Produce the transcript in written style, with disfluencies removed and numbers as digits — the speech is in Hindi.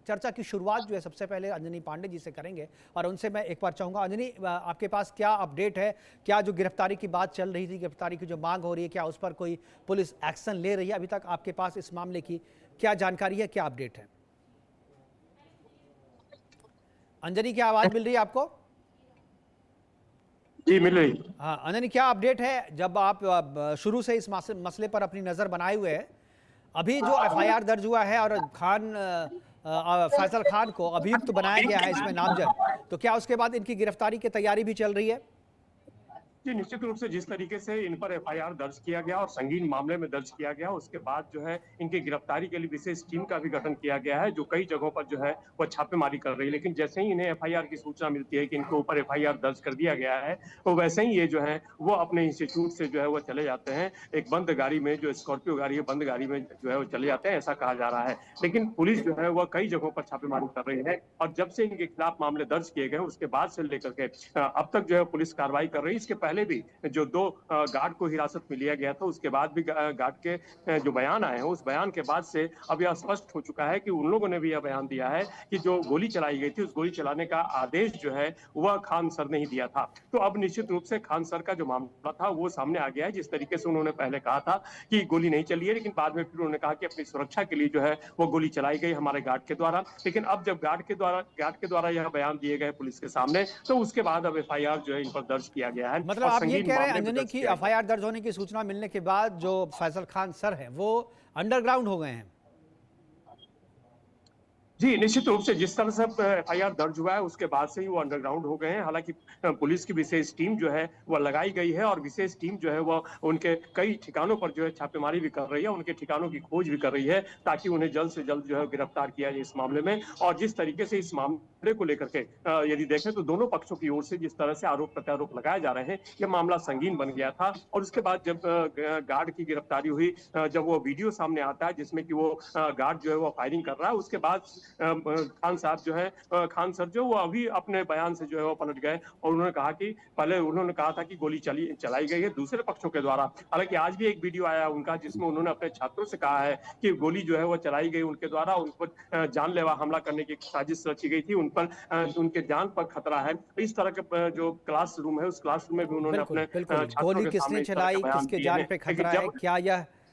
चर्चा की शुरुआत जो है सबसे पहले अंजनी पांडे जी से करेंगे और उनसे मैं एक बार चाहूंगा, अंजनी आपके पास क्या अपडेट है? क्या जो गिरफ्तारी की बात चल रही थी, गिरफ्तारी की जो मांग हो रही है, क्या उस पर कोई पुलिस एक्शन ले रही है? अभी तक आपके पास इस मामले की क्या जानकारी है, क्या अपडेट है? अंजनी, क्या आवाज मिल रही है आपको? जी मिल रही। हाँ अंजनी, क्या अपडेट है? जब आप शुरू से इस मसले पर अपनी नजर बनाए हुए हैं, अभी जो एफआईआर दर्ज हुआ है और फैसल खान को अभियुक्त बनाया गया है इसमें नामजद, तो क्या उसके बाद इनकी गिरफ्तारी की तैयारी भी चल रही है? जी निश्चित रूप से जिस तरीके से इन पर एफआईआर दर्ज किया गया और संगीन मामले में दर्ज किया गया, उसके बाद जो है इनकी गिरफ्तारी के लिए विशेष टीम का भी गठन किया गया है, जो कई जगहों पर जो है वो छापेमारी कर रही है। लेकिन जैसे ही इन्हें एफआईआर की सूचना मिलती है कि इनके ऊपर एफआईआर दर्ज कर दिया गया है, तो वैसे ही ये जो है वो अपने इंस्टीट्यूट से जो है वो चले जाते हैं। एक बंद गाड़ी में, जो स्कॉर्पियो गाड़ी है, बंद गाड़ी में जो है वो चले जाते हैं, ऐसा कहा जा रहा है। लेकिन पुलिस जो है वह कई जगहों पर छापेमारी कर रही है और जब से इनके खिलाफ मामले दर्ज किए गए उसके बाद से लेकर के अब तक जो है पुलिस कार्रवाई कर रही है। इसके पहले भी जो दो गार्ड को हिरासत में लिया गया था, उसके बाद भी गार्ड के जो बयान आए हैं, उस बयान के बाद से अब यह स्पष्ट हो चुका है कि उन लोगों ने भी यह बयान दिया है कि जो गोली चलाई गई थी, उस गोली चलाने का आदेश जो है वह खान सर ने ही दिया था। तो अब निश्चित रूप से खान सर का जो मामला था वो सामने आ गया है। जिस तरीके से उन्होंने पहले कहा था कि गोली नहीं चली है, लेकिन बाद में फिर उन्होंने कहा कि अपनी सुरक्षा के लिए जो है वो गोली चलाई गई हमारे गार्ड के द्वारा। लेकिन अब जब गार्ड के द्वारा यह बयान दिए गए पुलिस के सामने, तो उसके बाद अब एफआईआर जो है इन पर दर्ज किया गया है मतलब और आप ये संगीन कह रहे हैं मामले में अंजनी दर्ज की किया गया। एफआईआर दर्ज होने की सूचना मिलने के बाद जो फैसल खान सर हैं वो अंडरग्राउंड हो गए हैं? जी निश्चित रूप से जिस तरह से एफआईआर दर्ज हुआ है उसके बाद से ही वो अंडरग्राउंड हो गए हैं। हालांकि पुलिस की विशेष टीम जो है वह लगाई गई है और विशेष टीम जो है वह उनके कई ठिकानों पर जो है छापेमारी भी कर रही है, उनके ठिकानों की खोज भी कर रही है, ताकि उन्हें जल्द से जल्द जो है गिरफ्तार किया जाए इस मामले में। और जिस तरीके से इस मामले को लेकर के यदि देखें तो दोनों पक्षों की ओर से जिस तरह से आरोप प्रत्यारोप लगाए जा रहे हैं, यह मामला संगीन बन गया था। और उसके बाद जब गार्ड की गिरफ्तारी हुई, जब वो वीडियो सामने आता है जिसमें कि वो गार्ड जो है वो फायरिंग कर रहा है, उसके बाद खान साहब जो है, खान सर जो वो अभी अपने बयान से जो है वो पलट गए और उन्होंने कहा कि पहले उन्होंने कहा था कि गोली चलाई गई है दूसरे पक्षों के द्वारा। हालांकि आज भी एक वीडियो आया उनका जिसमें उन्होंने अपने छात्रों से कहा है कि गोली जो है वो चलाई गई उनके द्वारा, उन पर जानलेवा हमला करने की साजिश रची गई थी, उन पर उनके जान पर खतरा है। इस तरह के जो क्लासरूम है उस क्लासरूम में भी उन्होंने बिल्कुल अपने बिल्कुल, छात्रों गोली के किसने सामने इस तरह के चलाई, बयान किसके दिए जान हैं। पे लेकिन खतरा है, जब क्या यह